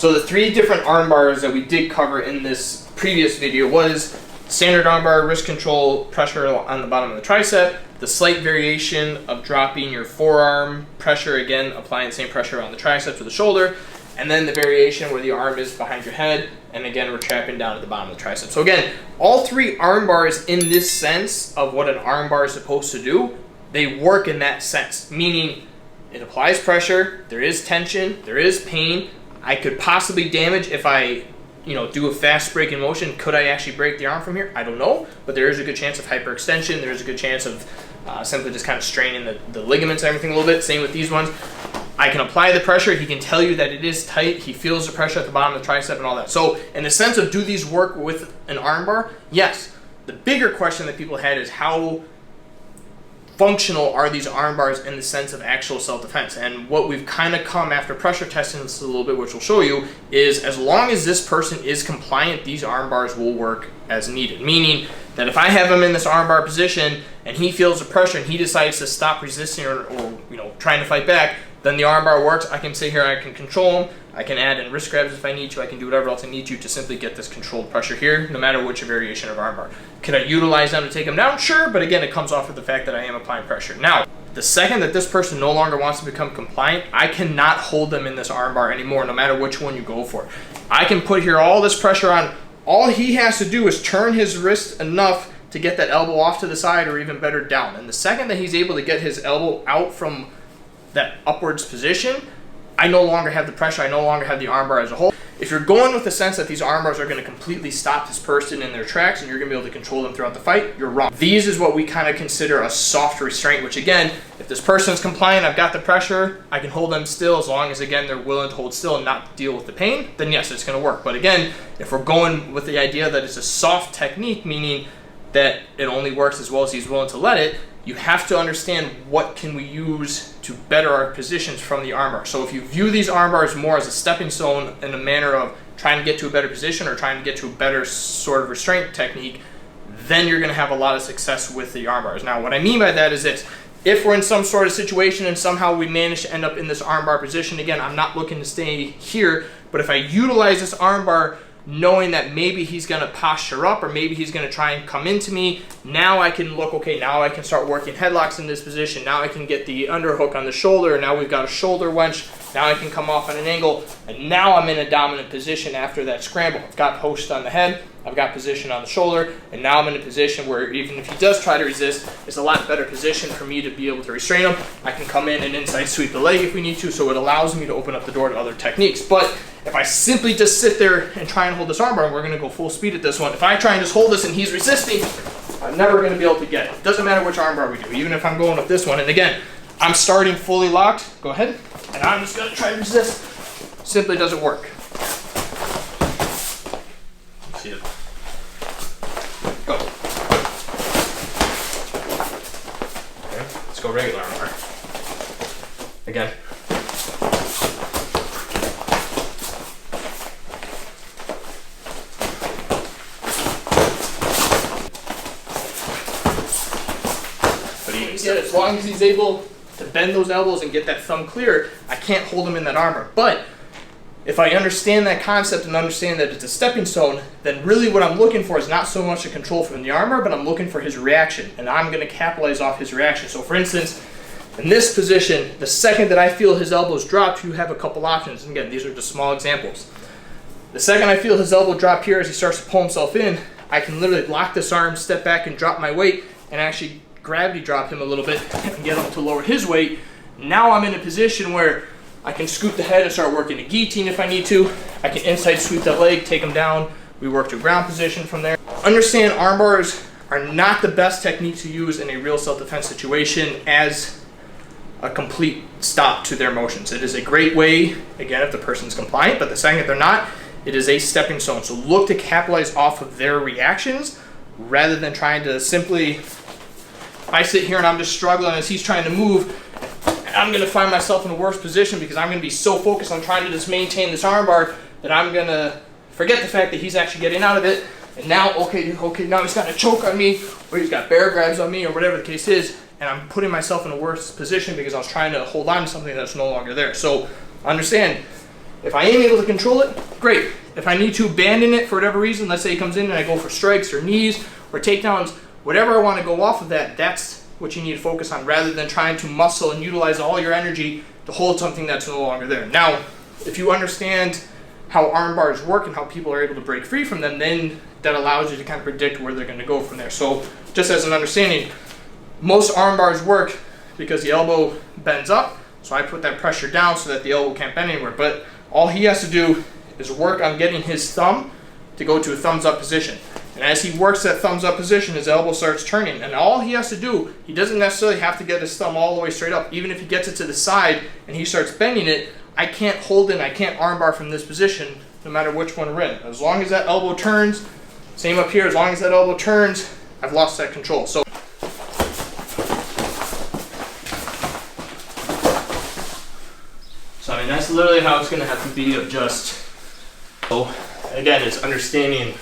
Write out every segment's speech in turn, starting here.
So the 3 different arm bars that we did cover in this previous video was standard arm bar, wrist control, pressure on the bottom of the tricep, the slight variation of dropping your forearm, pressure again, applying the same pressure on the triceps or the shoulder, and then the variation where the arm is behind your head, and again, we're trapping down at the bottom of the tricep. So again, all 3 arm bars in this sense of what an arm bar is supposed to do, they work in that sense, meaning it applies pressure, there is tension, there is pain. I could possibly damage if I do a fast breaking motion. Could I actually break the arm from here? I don't know, but there is a good chance of hyperextension. There is a good chance of simply just kind of straining the ligaments and everything a little bit. Same with these ones. I can apply the pressure. He can tell you that it is tight. He feels the pressure at the bottom of the tricep and all that. So in the sense of do these work with an arm bar? Yes. The bigger question that people had is how functional are these arm bars in the sense of actual self-defense? And what we've kind of come after pressure testing this a little bit, which we'll show you, is as long as this person is compliant, these arm bars will work as needed. Meaning that if I have him in this arm bar position and he feels the pressure and he decides to stop resisting or trying to fight back, then the arm bar works. I can sit here, I can control him, I can add in wrist grabs if I need to, I can do whatever else I need to simply get this controlled pressure here, no matter which variation of arm bar. Can I utilize them to take him down? Sure, but again, it comes off of the fact that I am applying pressure. Now, the second that this person no longer wants to become compliant, I cannot hold them in this arm bar anymore, no matter which one you go for. I can put here all this pressure on. All he has to do is turn his wrist enough to get that elbow off to the side, or even better, down. And the second that he's able to get his elbow out from that upwards position, I no longer have the pressure, I no longer have the armbar as a whole. If you're going with the sense that these arm bars are going to completely stop this person in their tracks and you're going to be able to control them throughout the fight, you're wrong. These is what we kind of consider a soft restraint, which again, if this person's compliant, I've got the pressure, I can hold them still as long as, again, they're willing to hold still and not deal with the pain, then yes, it's going to work. But again, if we're going with the idea that it's a soft technique, meaning that it only works as well as he's willing to let it, you have to understand what can we use to better our positions from the armbar. So if you view these arm bars more as a stepping stone in a manner of trying to get to a better position or trying to get to a better sort of restraint technique, then you're going to have a lot of success with the arm bars. Now, what I mean by that is this. If we're in some sort of situation and somehow we manage to end up in this armbar position, again, I'm not looking to stay here, but if I utilize this armbar knowing that maybe he's going to posture up or maybe he's going to try and come into me, now I can look, okay, now I can start working headlocks in this position. Now I can get the underhook on the shoulder. Now we've got a shoulder wench. Now I can come off on an angle, and now I'm in a dominant position after that scramble. I've got post on the head, I've got position on the shoulder, and now I'm in a position where even if he does try to resist, it's a lot better position for me to be able to restrain him. I can come in and inside sweep the leg if we need to, so it allows me to open up the door to other techniques. But if I simply just sit there and try and hold this armbar, and we're going to go full speed at this one, if I try and just hold this and he's resisting, I'm never going to be able to get it. It doesn't matter which armbar we do, even if I'm going with this one. And again, I'm starting fully locked. Go ahead. And I'm just going to try to resist. Simply doesn't work. See it. Go. Okay, let's go regular armbar. Again. But even still, as long as he's able to bend those elbows and get that thumb clear, I can't hold him in that armbar. But if I understand that concept and understand that it's a stepping stone, then really what I'm looking for is not so much a control from the armbar, but I'm looking for his reaction, and I'm going to capitalize off his reaction. So for instance, in this position, the second that I feel his elbows drop, you have a couple options. And again, these are just small examples. The second I feel his elbow drop here as he starts to pull himself in, I can literally lock this arm, step back, and drop my weight, and actually gravity drop him a little bit and get him to lower his weight. Now I'm in a position where I can scoop the head and start working a guillotine if I need to. I can inside sweep that leg, take him down. We work to ground position from there. Understand arm bars are not the best technique to use in a real self-defense situation as a complete stop to their motions. It is a great way, again, if the person's compliant, but the second they're not, it is a stepping stone. So look to capitalize off of their reactions rather than trying to simply, I sit here and I'm just struggling as he's trying to move, I'm going to find myself in a worse position because I'm going to be so focused on trying to just maintain this armbar that I'm going to forget the fact that he's actually getting out of it. And now, okay, now he's got a choke on me, or he's got bear grabs on me, or whatever the case is, and I'm putting myself in a worse position because I was trying to hold on to something that's no longer there. So understand, If I am able to control it, great. If I need to abandon it for whatever reason, let's say he comes in and I go for strikes or knees or takedowns, whatever I want to go off of that, that's what you need to focus on, rather than trying to muscle and utilize all your energy to hold something that's no longer there. Now, if you understand how arm bars work and how people are able to break free from them, then that allows you to kind of predict where they're going to go from there. So just as an understanding, most arm bars work because the elbow bends up, so I put that pressure down so that the elbow can't bend anywhere. But all he has to do is work on getting his thumb to go to a thumbs up position. And as he works that thumbs up position, his elbow starts turning. And all he has to do, he doesn't necessarily have to get his thumb all the way straight up. Even if he gets it to the side and he starts bending it, I can't hold it, I can't armbar from this position, no matter which one we're in. As long as that elbow turns, same up here, as long as that elbow turns, I've lost that control. So I mean, that's literally how it's going to have to be, of just, so again, it's understanding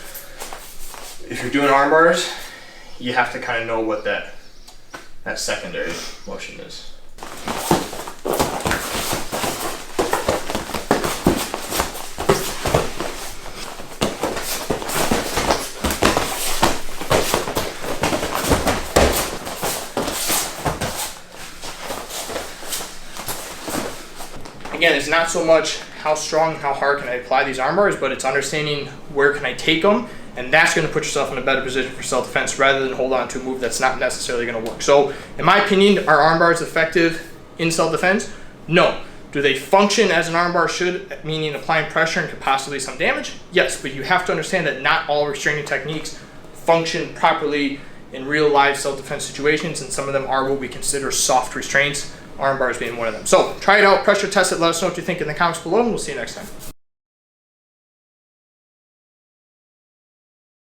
if you're doing arm bars, you have to kind of know what that secondary motion is. Again, it's not so much how strong and how hard can I apply these arm bars, but it's understanding where can I take them, and that's going to put yourself in a better position for self-defense rather than hold on to a move that's not necessarily going to work. So in my opinion, are arm bars effective in self-defense? No. Do they function as an arm bar should, meaning applying pressure and could possibly some damage? Yes, but you have to understand that not all restraining techniques function properly in real life self-defense situations, and some of them are what we consider soft restraints, arm bars being one of them. So try it out, pressure test it, let us know what you think in the comments below, and we'll see you next time.